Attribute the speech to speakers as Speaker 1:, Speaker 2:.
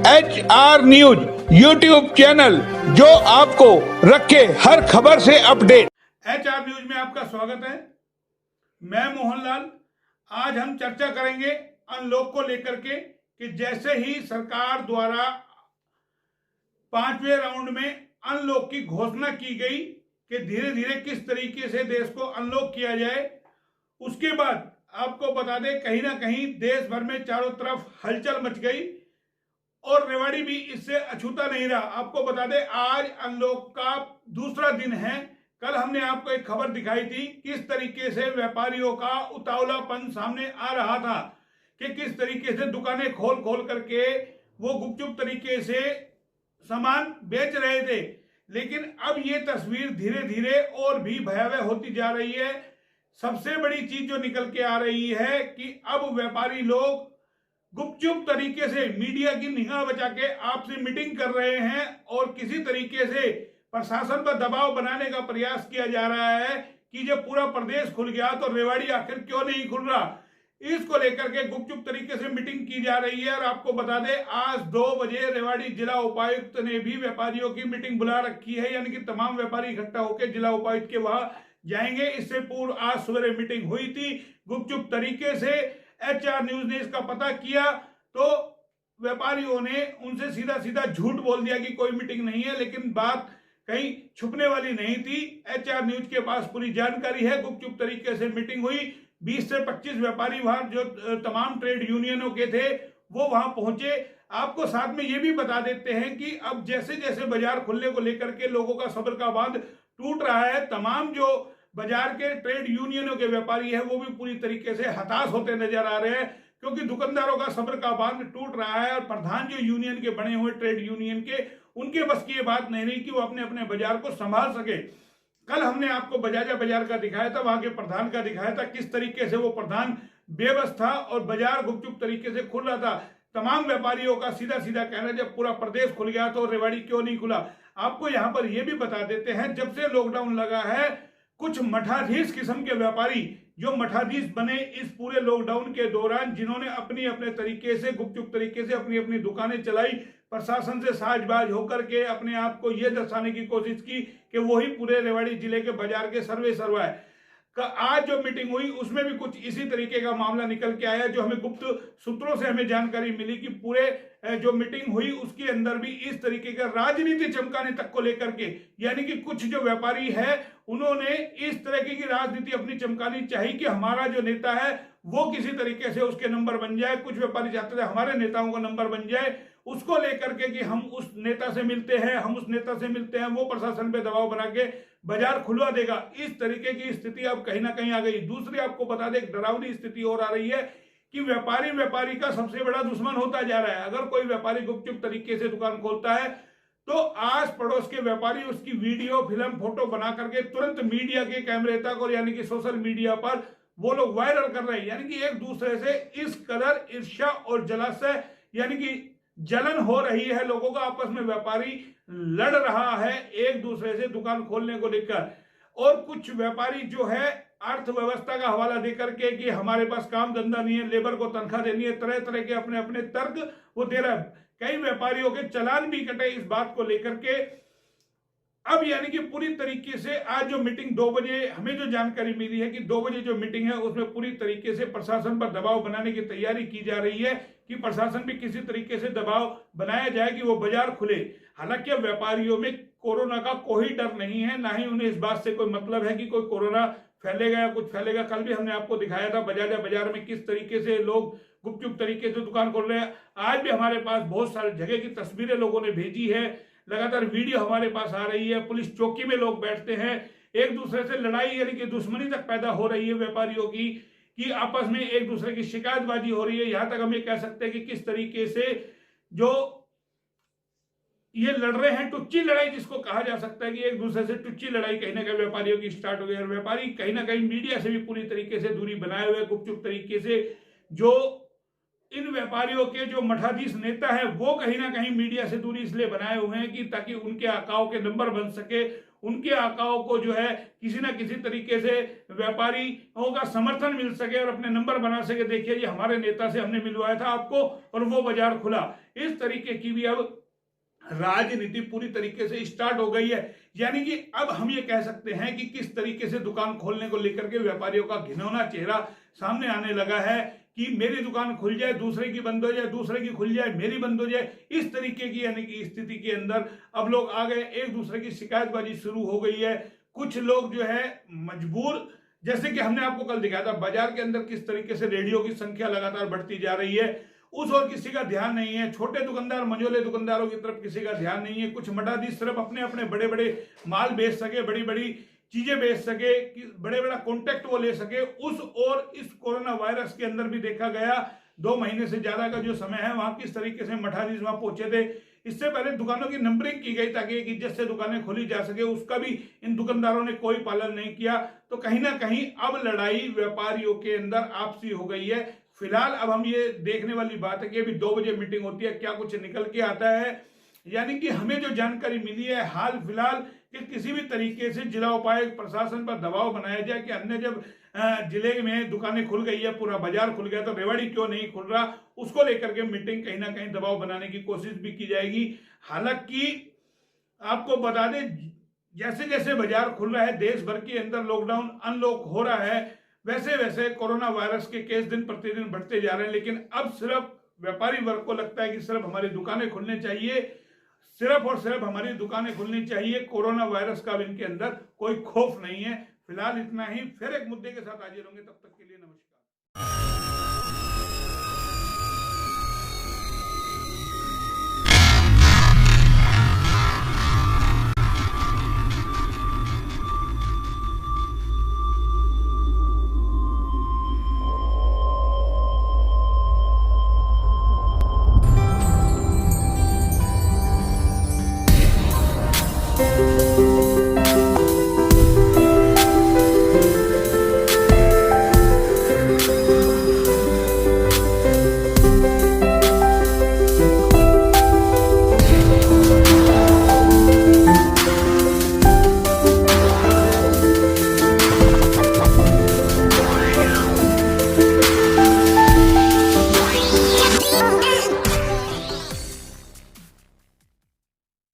Speaker 1: HR news YouTube channel जो आपको रखे हर खबर से अपडेट। HR न्यूज में आपका स्वागत है। मैं मोहनलाल। आज हम चर्चा करेंगे अनलॉक को लेकर के कि जैसे ही सरकार द्वारा 5वें राउंड में अनलॉक की घोषणा की गई कि धीरे धीरे किस तरीके से देश को अनलॉक किया जाए, उसके बाद आपको बता दें कहीं ना कहीं देश भर में चारों तरफ हलचल मच गई और रेवाड़ी भी इससे अछूता नहीं रहा। आपको बता दें आज अनलॉक का दूसरा दिन है। कल हमने आपको एक खबर दिखाई थी किस तरीके से व्यापारियों का उतावलापन सामने आ रहा था कि किस तरीके से दुकानें खोल खोल करके वो गुपचुप तरीके से सामान बेच रहे थे। लेकिन अब ये तस्वीर धीरे धीरे और भी भयावह होती जा रही है। सबसे बड़ी चीज जो निकल के आ रही है कि अब व्यापारी लोग गुपचुप तरीके से मीडिया की निगाह बचा के आपसे मीटिंग कर रहे हैं और किसी तरीके से प्रशासन पर दबाव बनाने का प्रयास किया जा रहा है कि जब पूरा प्रदेश खुल गया तो रेवाड़ी आखिर क्यों नहीं खुल रहा। इसको लेकर के गुपचुप तरीके से मीटिंग की जा रही है। और आपको बता दें आज 2 बजे रेवाड़ी जिला उपायुक्त ने भी व्यापारियों की मीटिंग बुला रखी है, यानी कि तमाम व्यापारी इकट्ठा होकर जिला उपायुक्त के वहां जाएंगे। इससे पूर्व आज सवेरे मीटिंग हुई थी गुपचुप तरीके से। HR न्यूज ने इसका पता किया तो व्यापारियों ने उनसे सीधा सीधा झूठ बोल दिया कि कोई मीटिंग नहीं है, लेकिन बात कहीं छुपने वाली नहीं थी। HR न्यूज के पास पूरी जानकारी है। गुपचुप तरीके से मीटिंग हुई। 20 से 25 व्यापारी वहां जो तमाम ट्रेड यूनियनों के थे वो वहां पहुंचे। आपको साथ में ये भी बता देते हैं कि अब जैसे जैसे बाजार खुलने को लेकर के लोगों का सब्र का बांध टूट रहा है, तमाम जो बाजार के ट्रेड यूनियनों के व्यापारी है वो भी पूरी तरीके से हताश होते नजर आ रहे हैं, क्योंकि दुकानदारों का सब्र का बांध टूट रहा है। और प्रधान जो यूनियन के बने हुए ट्रेड यूनियन के, उनके बस की ये बात नहीं रही कि वो अपने अपने बाजार को संभाल सके। कल हमने आपको बजाजा बाजार का दिखाया था, वहां के प्रधान का दिखाया था किस तरीके से वो प्रधान बेबस था और बाजार गुपचुप तरीके से खुल रहा था। तमाम व्यापारियों का सीधा सीधा कहना जब पूरा प्रदेश खुल गया तो रेवाड़ी क्यों नहीं खुला। आपको यहाँ पर यह भी बता देते हैं जब से लॉकडाउन लगा है कुछ मठाधीश किस्म के व्यापारी जो मठाधीश बने इस पूरे लॉकडाउन के दौरान, जिन्होंने अपनी अपने तरीके से गुपचुप तरीके से अपनी अपनी दुकानें चलाई, प्रशासन से साझबाज होकर के अपने आप को यह दर्शाने की कोशिश की कि वही पूरे रेवाड़ी जिले के बाजार के सर्वा है। आज जो मीटिंग हुई उसमें भी कुछ इसी तरीके का मामला निकल के आया। जो हमें गुप्त सूत्रों से हमें जानकारी मिली कि पूरे जो मीटिंग हुई उसके अंदर भी इस तरीके का राजनीति चमकाने तक को लेकर के, यानी कि कुछ जो व्यापारी है उन्होंने इस तरीके की राजनीति अपनी चमकानी चाहिए कि हमारा जो नेता है वो किसी तरीके से उसके नंबर बन जाए। कुछ व्यापारी चाहते थे हमारे नेताओं का नंबर बन जाए, उसको लेकर के कि हम उस नेता से मिलते हैं, हम उस नेता से मिलते हैं, वो प्रशासन पे दबाव बना के बाजार खुलवा देगा। इस तरीके की स्थिति अब कहीं ना कहीं आ गई। दूसरी आपको बता दें एक डरावनी स्थिति और आ रही है कि व्यापारी का सबसे बड़ा दुश्मन होता जा रहा है। अगर कोई व्यापारी गुपचुप तरीके से दुकान खोलता है तो आस पड़ोस के व्यापारी उसकी वीडियो फिल्म फोटो बना करके तुरंत मीडिया के कैमरे तक और यानी कि सोशल मीडिया पर वो लोग वायरल कर रहे हैं। यानी कि एक दूसरे से इस कदर ईर्ष्या और जलाशय यानी कि जलन हो रही है लोगों का, आपस में व्यापारी लड़ रहा है एक दूसरे से दुकान खोलने को लेकर। और कुछ व्यापारी जो है अर्थव्यवस्था का हवाला देकर के कि हमारे पास काम धंधा नहीं है, लेबर को तनख्वाह देनी है, तरह तरह के अपने अपने तर्क वो दे रहा है। कई व्यापारियों के चालान भी कटे इस बात को लेकर के। अब यानी कि पूरी तरीके से आज जो मीटिंग 2 बजे हमें जो जानकारी मिली है कि 2 बजे जो मीटिंग है उसमें पूरी तरीके से प्रशासन पर दबाव बनाने की तैयारी की जा रही है कि प्रशासन भी किसी तरीके से दबाव बनाया जाए कि वो बाजार खुले। हालांकि अब व्यापारियों में कोरोना का कोई डर नहीं है, ना ही उन्हें इस बात से कोई मतलब है कि कोई कोरोना फैलेगा या कुछ फैलेगा। कल भी हमने आपको दिखाया था बजाजा बाजार में किस तरीके से लोग गुपचुप तरीके से दुकान खोल रहे हैं। आज भी हमारे पास बहुत सारी जगह की तस्वीरें लोगों ने भेजी है, लगातार वीडियो हमारे पास आ रही है। पुलिस चौकी में लोग बैठते हैं, एक दूसरे से लड़ाई यानी कि दुश्मनी तक पैदा हो रही है व्यापारियों की कि आपस में एक दूसरे की शिकायतबाजी हो रही है। यहां तक हम ये कह सकते हैं कि किस तरीके से जो ये लड़ रहे हैं टुच्ची लड़ाई जिसको कहा जा सकता है कि एक दूसरे से टुच्ची लड़ाई कहीं ना कहीं व्यापारियों की स्टार्ट हो गई। और व्यापारी कहीं ना कहीं मीडिया से भी पूरी तरीके से दूरी बनाए हुए गुपचुप तरीके से जो इन व्यापारियों के जो मठाधीश नेता है वो कहीं ना कहीं मीडिया से दूरी इसलिए बनाए हुए हैं कि ताकि उनके आकाओं के नंबर बन सके, उनके आकाओं को जो है किसी ना किसी तरीके से व्यापारियों का समर्थन मिल सके और अपने नंबर बना सके। देखिए जी, हमारे नेता से हमने मिलवाया था आपको और वो बाजार खुला। इस तरीके की भी अब राजनीति पूरी तरीके से स्टार्ट हो गई है। यानी कि अब हम ये कह सकते हैं कि किस तरीके से दुकान खोलने को लेकर के व्यापारियों का घिनौना चेहरा सामने आने लगा है कि मेरी दुकान खुल जाए, दूसरे की बंद हो जाए, दूसरे की खुल जाए, मेरी बंद हो जाए। इस तरीके की यानी कि स्थिति के अंदर अब लोग आ गए, एक दूसरे की शिकायतबाजी शुरू हो गई है। कुछ लोग जो है मजबूर, जैसे कि हमने आपको कल दिखाया था बाजार के अंदर किस तरीके से रेडियो की संख्या लगातार बढ़ती जा रही है, उस और किसी का ध्यान नहीं है। छोटे दुकानदार, मंझोले दुकानदारों की तरफ किसी का ध्यान नहीं है। कुछ मठाधीश सिर्फ अपने अपने बड़े बड़े माल बेच सके, बड़ी बड़ी चीजें बेच सके, बड़े बड़ा कॉन्टेक्ट वो ले सके, उस और इस कोरोना वायरस के अंदर भी देखा गया 2 महीने से ज्यादा का जो समय है वहां किस तरीके से मठाधीश वहां पहुंचे थे। इससे पहले दुकानों की नंबरिंग की गई ताकि एक इज्जत से दुकानें खोली जा सके, उसका भी इन दुकानदारों ने कोई पालन नहीं किया। तो कहीं ना कहीं अब लड़ाई व्यापारियों के अंदर आपसी हो गई है। फिलहाल अब हम ये देखने वाली बात है कि अभी 2 बजे मीटिंग होती है, क्या कुछ निकल के आता है। यानी कि हमें जो जानकारी मिली है हाल फिलहाल कि किसी भी तरीके से जिला उपायुक्त प्रशासन पर दबाव बनाया जाए कि अन्य जब जिले में दुकानें खुल गई है, पूरा बाजार खुल गया, तो रेवाड़ी क्यों नहीं खुल रहा, उसको लेकर के मीटिंग कहीं ना कहीं दबाव बनाने की कोशिश भी की जाएगी। हालांकि आपको बता दें, जैसे जैसे बाजार खुल रहा है, देश भर के अंदर लॉकडाउन अनलॉक हो रहा है, वैसे वैसे कोरोना वायरस के केस दिन प्रतिदिन बढ़ते जा रहे हैं। लेकिन अब सिर्फ व्यापारी वर्ग को लगता है कि सिर्फ हमारी दुकानें खुलने चाहिए, सिर्फ और सिर्फ हमारी दुकानें खुलनी चाहिए। कोरोना वायरस का इनके अंदर कोई खौफ नहीं है। फिलहाल इतना ही, फिर एक मुद्दे के साथ हाजिर होंगे, तब तक के लिए नमस्कार।